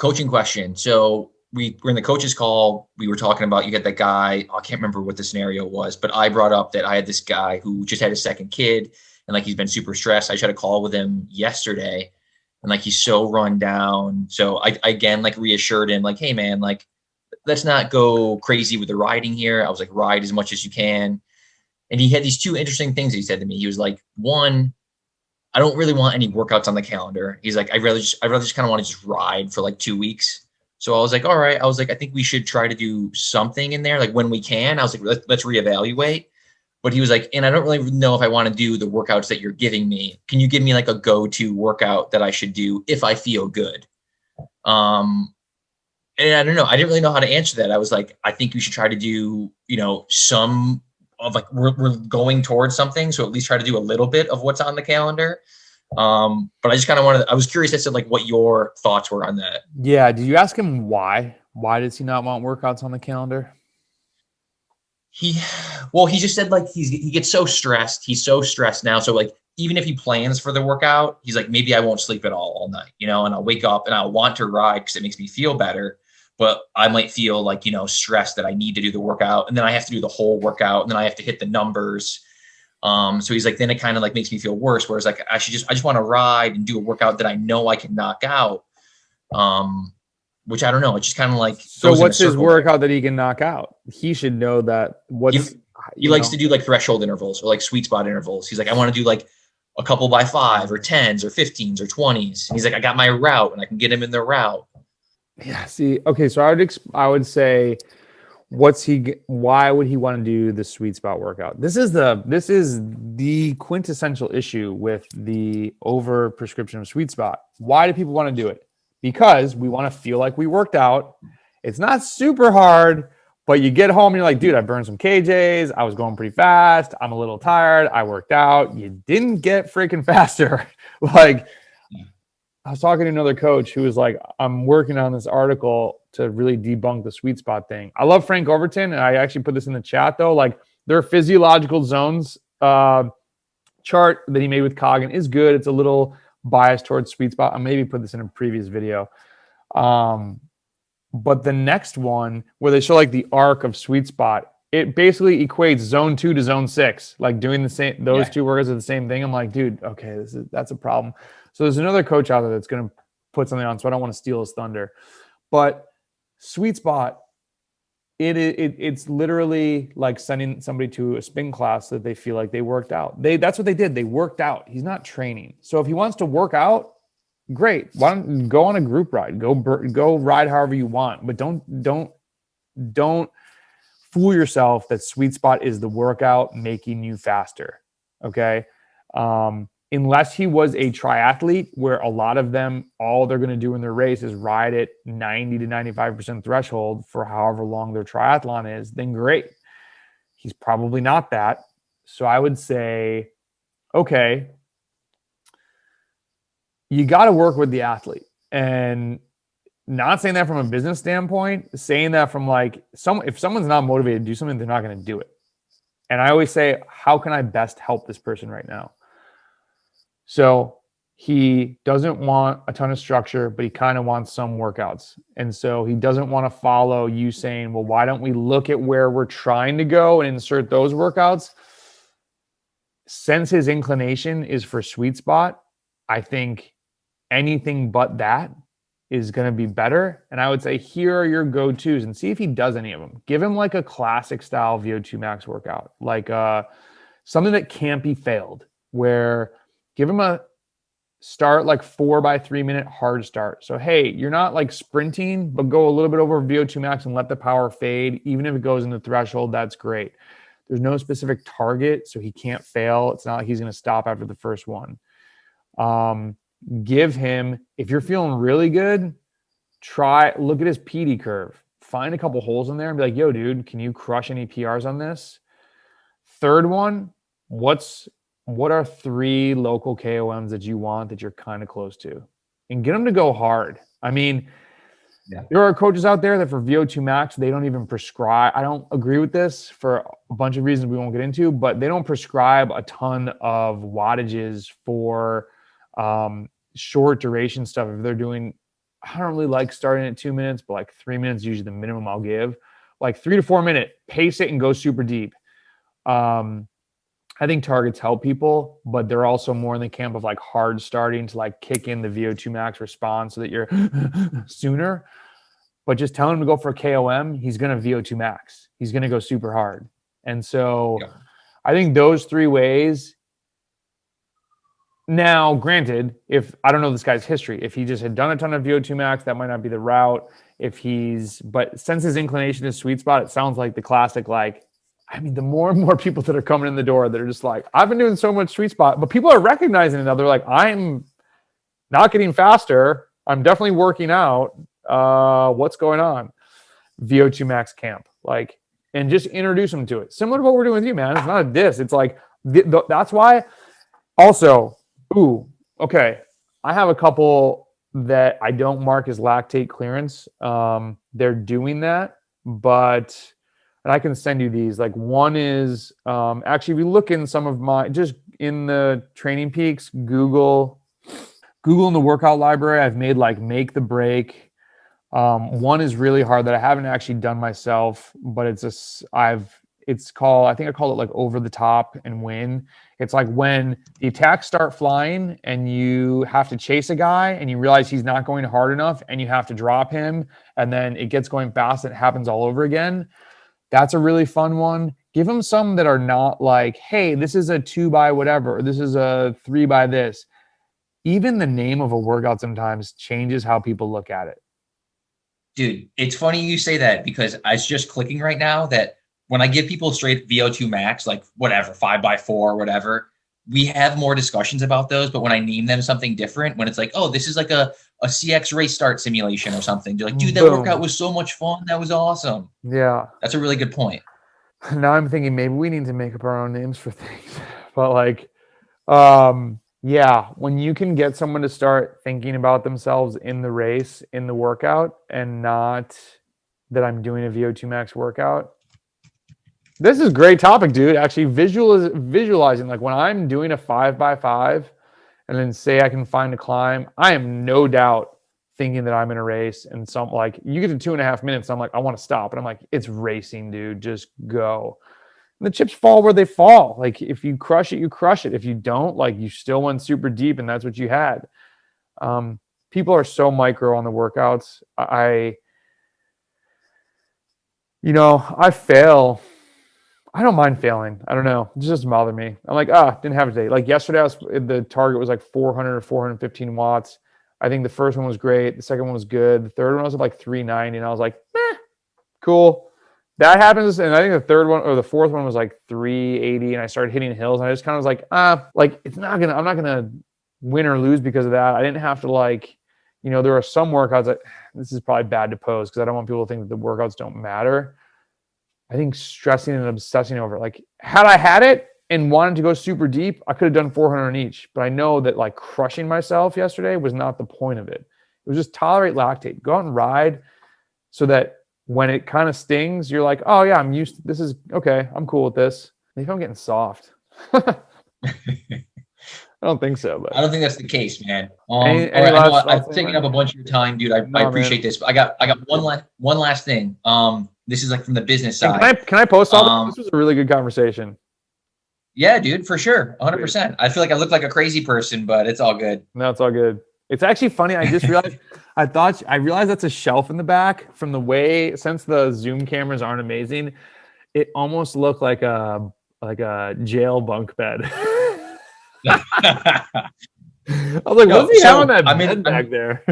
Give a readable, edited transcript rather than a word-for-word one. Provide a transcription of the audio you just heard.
coaching question. So we were in the coaches call. We were talking about, you had that guy, I can't remember what the scenario was, but I brought up that I had this guy who just had his second kid and like, he's been super stressed. I just had a call with him yesterday and like, he's so run down. So I again, like reassured him like, hey man, like, let's not go crazy with the riding here. I was like, ride as much as you can. And he had these two interesting things he said to me. He was like, one, I don't really want any workouts on the calendar. He's like, I'd rather just kind of want to just ride for like 2 weeks. So I was like, all right. I was like, I think we should try to do something in there. Like when we can, I was like, let's reevaluate. But he was like, and I don't really know if I want to do the workouts that you're giving me. Can you give me like a go-to workout that I should do if I feel good? And I don't know. I didn't really know how to answer that. I was like, I think you should try to do, some of like, we're going towards something. So at least try to do a little bit of what's on the calendar. But I just kind of I was curious as to like what your thoughts were on that. Yeah. Did you ask him why? Why does he not want workouts on the calendar? He just said like he gets so stressed. He's so stressed now. So like, even if he plans for the workout, he's like, maybe I won't sleep at all night, and I'll wake up and I'll want to ride because it makes me feel better. But I might feel like, stressed that I need to do the workout, and then I have to do the whole workout, and then I have to hit the numbers. So he's like, then it kind of like makes me feel worse. Whereas like, I just want to ride and do a workout that I know I can knock out. Which I don't know. It's just kind of like, so what's his workout that he can knock out? He should know that. He likes to do like threshold intervals or like sweet spot intervals. He's like, I want to do like a couple by 5 or 10s or 15s or 20s. And he's like, I got my route and I can get him in the route. Yeah. See, okay. So I would say, why would he want to do the sweet spot workout? This is the quintessential issue with the over prescription of sweet spot. Why do people want to do it? Because we want to feel like we worked out. It's not super hard, but you get home and you're like, dude, I burned some KJs. I was going pretty fast. I'm a little tired. I worked out. You didn't get freaking faster. Like, I was talking to another coach who was like, I'm working on this article to really debunk the sweet spot thing. I love Frank Overton, and I actually put this in the chat though. Like, their physiological zones chart that he made with Coggin is good. It's a little biased towards sweet spot. I maybe put this in a previous video. But the next one where they show like the arc of sweet spot, it basically equates zone 2 to zone 6, like doing the same, those two workouts are the same thing. I'm like, dude, okay, that's a problem. So there's another coach out there that's going to put something on, so I don't want to steal his thunder. But sweet spot, it's literally like sending somebody to a spin class that they feel like they worked out. That's what they did. They worked out. He's not training. So if he wants to work out, great. Why don't go on a group ride? Go ride however you want, but don't fool yourself that sweet spot is the workout making you faster. Okay. Unless he was a triathlete where a lot of them, all they're going to do in their race is ride at 90 to 95% threshold for however long their triathlon is, then great. He's probably not that. So I would say, okay, you got to work with the athlete. And not saying that from a business standpoint, saying that from like, if someone's not motivated to do something, they're not going to do it. And I always say, how can I best help this person right now? So he doesn't want a ton of structure, but he kind of wants some workouts. And so he doesn't want to follow you saying, well, why don't we look at where we're trying to go and insert those workouts? Since his inclination is for sweet spot, I think anything but that is going to be better. And I would say, here are your go-tos and see if he does any of them. Give him like a classic style VO2 max workout, like something that can't be failed, where give him a start like 4 by 3 minute hard start. So, hey, you're not like sprinting, but go a little bit over VO2 max and let the power fade. Even if it goes into threshold, that's great. There's no specific target, so he can't fail. It's not like he's going to stop after the first one. Give him, if you're feeling really good, look at his PD curve. Find a couple holes in there and be like, yo, dude, can you crush any PRs on this? Third one, what are 3 local KOMs that you want that you're kind of close to? And get them to go hard. I mean, there are coaches out there that for VO2 max, they don't even prescribe. I don't agree with this for a bunch of reasons we won't get into, but they don't prescribe a ton of wattages for short duration stuff if they're doing I don't really like starting at 2 minutes, but like 3 minutes is usually the minimum I'll give. Like 3 to 4 minute, pace it and go super deep. I think targets help people, but they're also more in the camp of like hard starting to like kick in the VO2 max response so that you're sooner. But just tell him to go for a KOM, he's going to VO2 max. He's going to go super hard. And so I think those 3 ways. Now, granted, if I don't know this guy's history, if he just had done a ton of VO2 max, that might not be the route. But since his inclination is sweet spot, it sounds like the classic, like, I mean, the more and more people that are coming in the door that are just like, I've been doing so much sweet spot, but people are recognizing it now. They're like, I'm not getting faster. I'm definitely working out. What's going on? VO2 max camp, like, and just introduce them to it. Similar to what we're doing with you, man. It's not a diss. It's like, that's why also, okay. I have a couple that I don't mark as lactate clearance. They're doing that, and I can send you these. Like one is actually, if you look in some of my, just in the Training Peaks, Google in the workout library, I've made like make the break. One is really hard that I haven't actually done myself, but it's called, I think I call it like over the top and win. It's like when the attacks start flying and you have to chase a guy and you realize he's not going hard enough and you have to drop him, and then it gets going fast and it happens all over again. That's a really fun one. Give them some that are not like, hey, this is a 2 by whatever, or this is a 3 by this. Even the name of a workout sometimes changes how people look at it. Dude, it's funny you say that because it's just clicking right now that when I give people straight VO2 max, like whatever, 5 by 4, whatever, we have more discussions about those. But when I name them something different, when it's like, oh, this is like a CX race start simulation or something, they're like, dude, that workout was so much fun. That was awesome. Yeah. That's a really good point. Now I'm thinking maybe we need to make up our own names for things. But like, yeah, when you can get someone to start thinking about themselves in the race, in the workout, and not that I'm doing a VO2 max workout. This is a great topic, dude. Actually, visualizing, like when I'm doing a 5 by 5 and then say I can find a climb, I am no doubt thinking that I'm in a race, and some, like, you get to 2.5 minutes, I'm like, I want to stop. And I'm like, it's racing, dude. Just go. And the chips fall where they fall. Like if you crush it, you crush it. If you don't, like, you still went super deep and that's what you had. People are so micro on the workouts. I fail. I don't mind failing. I don't know. It just doesn't bother me. I'm like, didn't have a day. Like yesterday, the target was like 400 or 415 watts. I think the first one was great. The second one was good. The third one was at like 390. And I was like, cool. That happens. And I think the third one or the fourth one was like 380. And I started hitting hills. And I just kind of was like, like I'm not going to win or lose because of that. I didn't have to, like, there are some workouts that, this is probably bad to pose because I don't want people to think that the workouts don't matter. I think stressing and obsessing over it. Like, had I had it and wanted to go super deep, I could have done 400 in each. But I know that, like, crushing myself yesterday was not the point of it. It was just tolerate lactate. Go out and ride so that when it kind of stings, you're like, oh yeah, I'm used to this. Is okay. I'm cool with this. Maybe I'm getting soft. I don't think so, but I don't think that's the case, man. All right, I've taken up a bunch of your time, dude. I appreciate this. I got one last thing. This is like from the business side. Can I post all this? This was a really good conversation. Yeah, dude, for sure. 100%. I feel like I look like a crazy person, but it's all good. No, it's all good. It's actually funny. I just realized, I realized that's a shelf in the back from the way, since the Zoom cameras aren't amazing, it almost looked like a jail bunk bed. I was like, what's he having that bed back there?